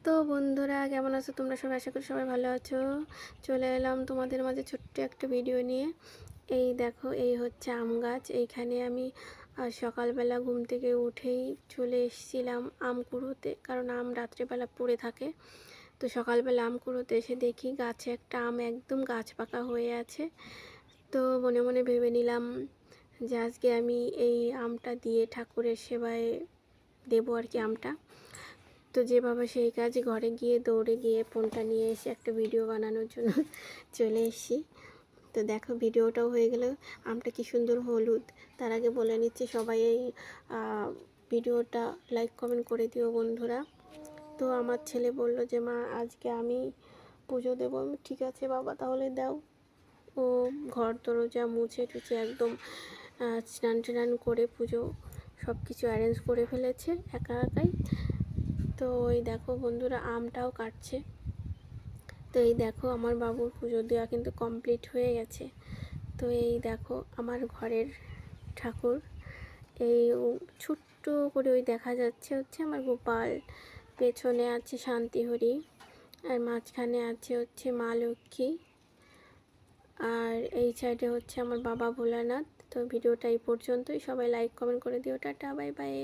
তো বন্ধুরা, কেমন আছো তোমরা সবাই? আশা করি সবাই ভালো আছো। চলে এলাম তোমাদের মাঝে ছোট্ট একটা ভিডিও নিয়ে। এই দেখো, এই হচ্ছে আম গাছ। এইখানে আমি সকালবেলা ঘুম থেকে উঠেই চলে এসেছিলাম আম কুড়োতে, কারণ আম রাত্রেবেলা পড়ে থাকে। তো সকালবেলা আম কুড়োতে এসে দেখি গাছে একটা আম একদম গাছ পাকা হয়ে আছে। তো মনে মনে ভেবে নিলাম যে আজকে আমি এই আমটা দিয়ে ঠাকুরের সেবায় দেবো আর কি আমটা। তো যেভাবে সেই কাজ, ঘরে গিয়ে দৌড়ে গিয়ে ফোনটা নিয়ে এসে একটা ভিডিও বানানোর জন্য চলে এসেছি। তো দেখো, ভিডিওটাও হয়ে গেল। আমটা কি সুন্দর হলুদ। তার আগে বলে নিচ্ছি, সবাই এই ভিডিওটা লাইক কমেন্ট করে দিও বন্ধুরা। তো আমার ছেলে বলল যে মা, আজকে আমি পুজো দেবো। আমি ঠিক আছে বাবা, তাহলে দাও। ও ঘর দরজা মুছে টুছে একদম স্নান টান করে পুজো সব কিছু অ্যারেঞ্জ করে ফেলেছে একা একাই। তো ওই দেখো বন্ধুরা, আমটাও কাটছে। তো এই দেখো, আমার বাবুর পুজো দেওয়া কিন্তু কমপ্লিট হয়ে গেছে। তো এই দেখো আমার ঘরের ঠাকুর। এই ছোট্ট করে ওই দেখা যাচ্ছে হচ্ছে আমার গোপাল, পেছনে আছে শান্তিহরি, আর মাঝখানে আছে হচ্ছে মা লক্ষ্মী, আর এই সাইডে হচ্ছে আমার বাবা ভোলানাথ। তো ভিডিওটা এই পর্যন্তই। সবাই লাইক কমেন্ট করে দিও। Tata, bye bye.